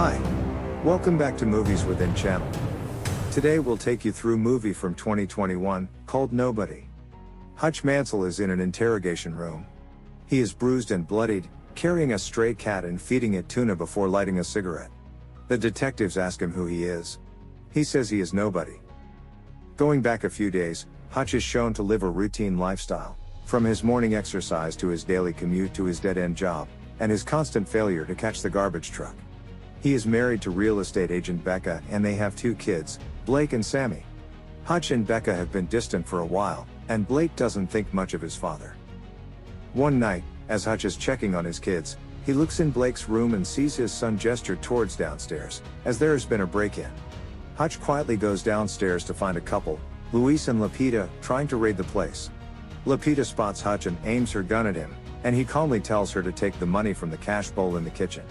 Hi. Welcome back to Movies Within Channel. Today we'll take you through a movie from 2021, called Nobody. Hutch Mansell is in an interrogation room. He is bruised and bloodied, carrying a stray cat and feeding it tuna before lighting a cigarette. The detectives ask him who he is. He says he is nobody. Going back a few days, Hutch is shown to live a routine lifestyle, from his morning exercise to his daily commute to his dead-end job, and his constant failure to catch the garbage truck. He is married to real estate agent Becca and they have 2 kids, Blake and Sammy. Hutch and Becca have been distant for a while, and Blake doesn't think much of his father. One night, as Hutch is checking on his kids, he looks in Blake's room and sees his son gesture towards downstairs, as there has been a break-in. Hutch quietly goes downstairs to find a couple, Luis and Lupita, trying to raid the place. Lupita spots Hutch and aims her gun at him, and he calmly tells her to take the money from the cash bowl in the kitchen.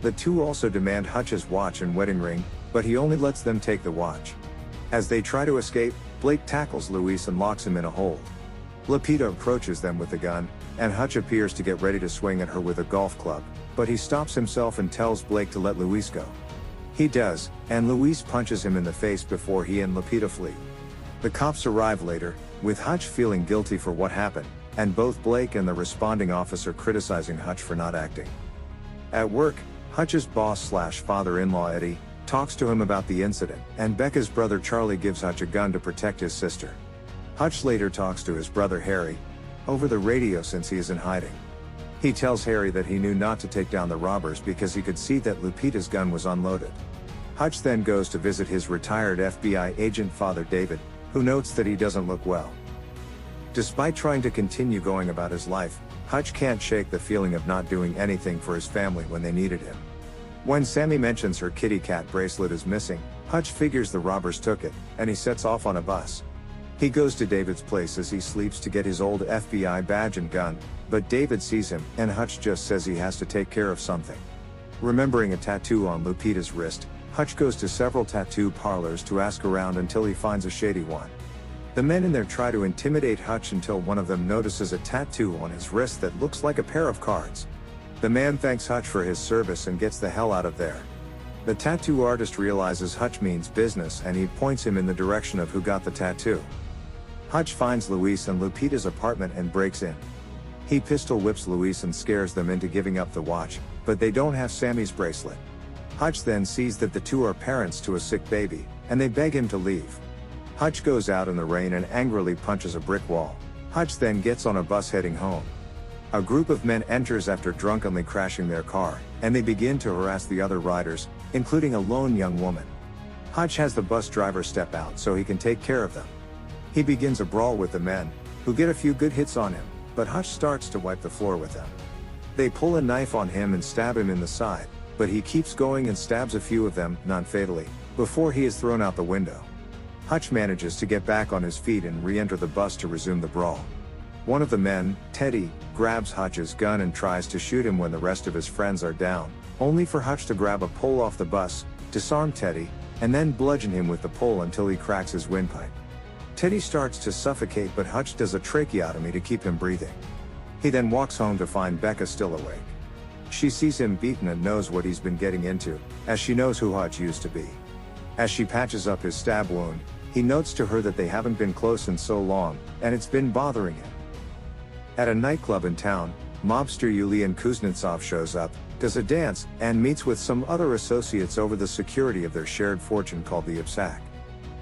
The two also demand Hutch's watch and wedding ring, but he only lets them take the watch. As they try to escape, Blake tackles Luis and locks him in a hold. Lupita approaches them with the gun, and Hutch appears to get ready to swing at her with a golf club, but he stops himself and tells Blake to let Luis go. He does, and Luis punches him in the face before he and Lupita flee. The cops arrive later, with Hutch feeling guilty for what happened, and both Blake and the responding officer criticizing Hutch for not acting. At work, Hutch's boss/father-in-law Eddie talks to him about the incident, and Becca's brother Charlie gives Hutch a gun to protect his sister. Hutch later talks to his brother Harry over the radio since he is in hiding. He tells Harry that he knew not to take down the robbers because he could see that Lupita's gun was unloaded. Hutch then goes to visit his retired FBI agent father David, who notes that he doesn't look well. Despite trying to continue going about his life, Hutch can't shake the feeling of not doing anything for his family when they needed him. When Sammy mentions her kitty cat bracelet is missing, Hutch figures the robbers took it, and he sets off on a bus. He goes to David's place as he sleeps to get his old FBI badge and gun, but David sees him, and Hutch just says he has to take care of something. Remembering a tattoo on Lupita's wrist, Hutch goes to several tattoo parlors to ask around until he finds a shady one. The men in there try to intimidate Hutch until one of them notices a tattoo on his wrist that looks like a pair of cards. The man thanks Hutch for his service and gets the hell out of there. The tattoo artist realizes Hutch means business and he points him in the direction of who got the tattoo. Hutch finds Luis and Lupita's apartment and breaks in. He pistol whips Luis and scares them into giving up the watch, but they don't have Sammy's bracelet. Hutch then sees that the two are parents to a sick baby, and they beg him to leave. Hutch goes out in the rain and angrily punches a brick wall. Hutch then gets on a bus heading home. A group of men enters after drunkenly crashing their car, and they begin to harass the other riders, including a lone young woman. Hutch has the bus driver step out so he can take care of them. He begins a brawl with the men, who get a few good hits on him, but Hutch starts to wipe the floor with them. They pull a knife on him and stab him in the side, but he keeps going and stabs a few of them, non-fatally, before he is thrown out the window. Hutch manages to get back on his feet and re-enter the bus to resume the brawl. One of the men, Teddy, grabs Hutch's gun and tries to shoot him when the rest of his friends are down, only for Hutch to grab a pole off the bus, disarm Teddy, and then bludgeon him with the pole until he cracks his windpipe. Teddy starts to suffocate but Hutch does a tracheotomy to keep him breathing. He then walks home to find Becca still awake. She sees him beaten and knows what he's been getting into, as she knows who Hutch used to be. As she patches up his stab wound, he notes to her that they haven't been close in so long, and it's been bothering him. At a nightclub in town, mobster Yulian Kuznetsov shows up, does a dance, and meets with some other associates over the security of their shared fortune called the Ibsak.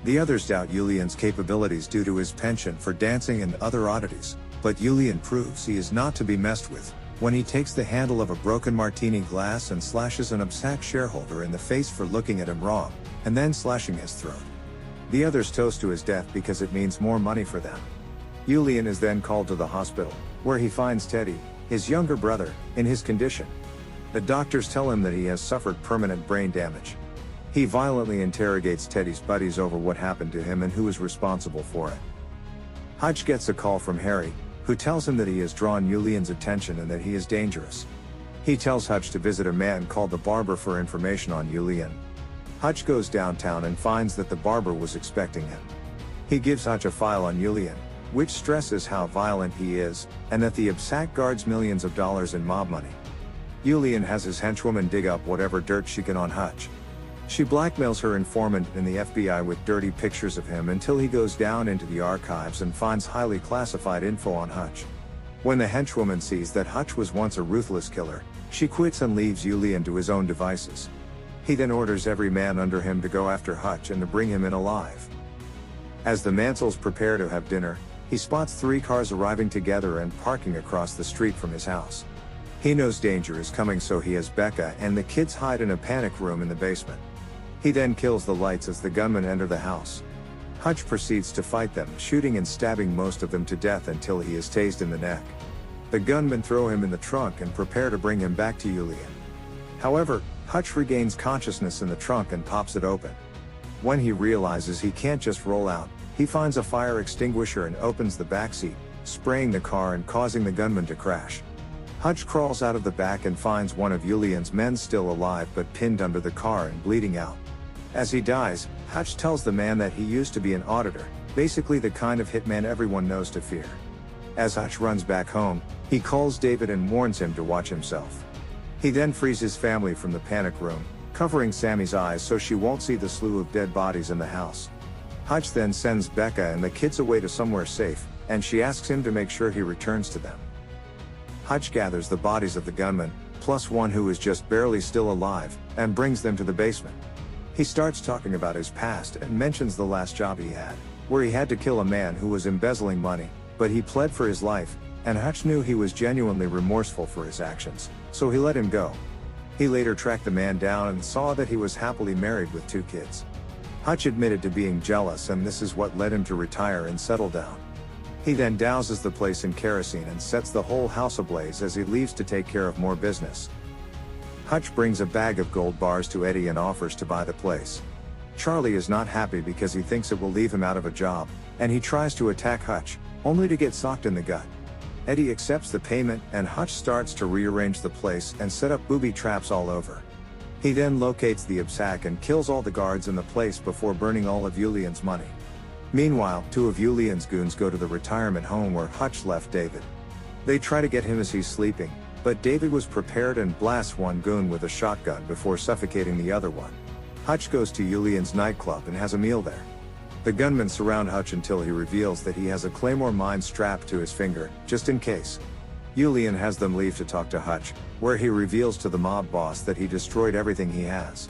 The others doubt Yulian's capabilities due to his penchant for dancing and other oddities, but Yulian proves he is not to be messed with, when he takes the handle of a broken martini glass and slashes an Ibsak shareholder in the face for looking at him wrong, and then slashing his throat. The others toast to his death because it means more money for them. Yulian is then called to the hospital, where he finds Teddy, his younger brother, in his condition. The doctors tell him that he has suffered permanent brain damage. He violently interrogates Teddy's buddies over what happened to him and who is responsible for it. Hutch gets a call from Harry, who tells him that he has drawn Yulian's attention and that he is dangerous. He tells Hutch to visit a man called the barber for information on Yulian. Hutch goes downtown and finds that the barber was expecting him. He gives Hutch a file on Yulian, which stresses how violent he is, and that the Ibsak guards millions of dollars in mob money. Julian has his henchwoman dig up whatever dirt she can on Hutch. She blackmails her informant in the FBI with dirty pictures of him until he goes down into the archives and finds highly classified info on Hutch. When the henchwoman sees that Hutch was once a ruthless killer, she quits and leaves Julian to his own devices. He then orders every man under him to go after Hutch and to bring him in alive. As the Mansells prepare to have dinner, he spots 3 cars arriving together and parking across the street from his house. He knows danger is coming, so he has Becca and the kids hide in a panic room in the basement. He then kills the lights as the gunmen enter the house. Hutch proceeds to fight them, shooting and stabbing most of them to death until he is tased in the neck. The gunmen throw him in the trunk and prepare to bring him back to Julian. However, Hutch regains consciousness in the trunk and pops it open. When he realizes he can't just roll out, he finds a fire extinguisher and opens the backseat, spraying the car and causing the gunman to crash. Hutch crawls out of the back and finds one of Julian's men still alive but pinned under the car and bleeding out. As he dies, Hutch tells the man that he used to be an auditor, basically the kind of hitman everyone knows to fear. As Hutch runs back home, he calls David and warns him to watch himself. He then frees his family from the panic room, covering Sammy's eyes so she won't see the slew of dead bodies in the house. Hutch then sends Becca and the kids away to somewhere safe, and she asks him to make sure he returns to them. Hutch gathers the bodies of the gunmen, plus one who is just barely still alive, and brings them to the basement. He starts talking about his past and mentions the last job he had, where he had to kill a man who was embezzling money, but he pled for his life, and Hutch knew he was genuinely remorseful for his actions, so he let him go. He later tracked the man down and saw that he was happily married with 2 kids. Hutch admitted to being jealous, and this is what led him to retire and settle down. He then douses the place in kerosene and sets the whole house ablaze as he leaves to take care of more business. Hutch brings a bag of gold bars to Eddie and offers to buy the place. Charlie is not happy because he thinks it will leave him out of a job, and he tries to attack Hutch, only to get socked in the gut. Eddie accepts the payment, and Hutch starts to rearrange the place and set up booby traps all over. He then locates the obsac and kills all the guards in the place before burning all of Julian's money. Meanwhile, 2 of Julian's goons go to the retirement home where Hutch left David. They try to get him as he's sleeping, but David was prepared and blasts one goon with a shotgun before suffocating the other one. Hutch goes to Julian's nightclub and has a meal there. The gunmen surround Hutch until he reveals that he has a claymore mine strapped to his finger, just in case. Julian has them leave to talk to Hutch, where he reveals to the mob boss that he destroyed everything he has.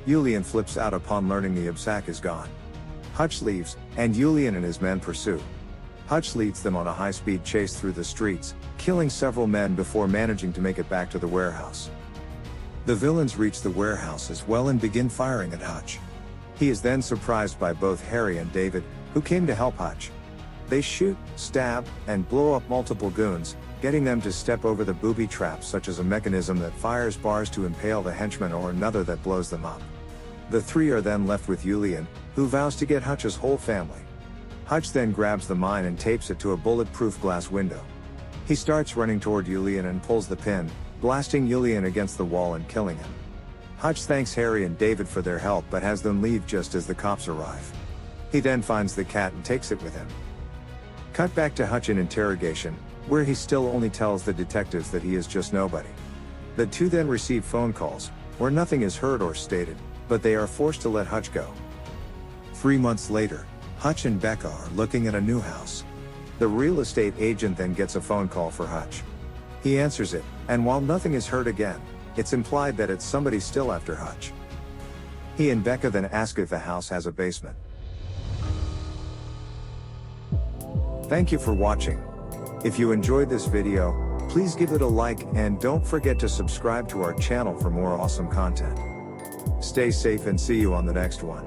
Julian flips out upon learning the obsac is gone. Hutch leaves, and Julian and his men pursue. Hutch leads them on a high-speed chase through the streets, killing several men before managing to make it back to the warehouse. The villains reach the warehouse as well and begin firing at Hutch. He is then surprised by both Harry and David, who came to help Hutch. They shoot, stab, and blow up multiple goons, getting them to step over the booby traps, such as a mechanism that fires bars to impale the henchmen or another that blows them up. The 3 are then left with Julian, who vows to get Hutch's whole family. Hutch then grabs the mine and tapes it to a bulletproof glass window. He starts running toward Julian and pulls the pin, blasting Julian against the wall and killing him. Hutch thanks Harry and David for their help but has them leave just as the cops arrive. He then finds the cat and takes it with him. Cut back to Hutch in interrogation, where he still only tells the detectives that he is just nobody. The 2 then receive phone calls, where nothing is heard or stated, but they are forced to let Hutch go. 3 months later, Hutch and Becca are looking at a new house. The real estate agent then gets a phone call for Hutch. He answers it, and while nothing is heard again, it's implied that it's somebody still after Hutch. He and Becca then ask if the house has a basement. Thank you for watching. If you enjoyed this video, please give it a like and don't forget to subscribe to our channel for more awesome content. Stay safe and see you on the next one.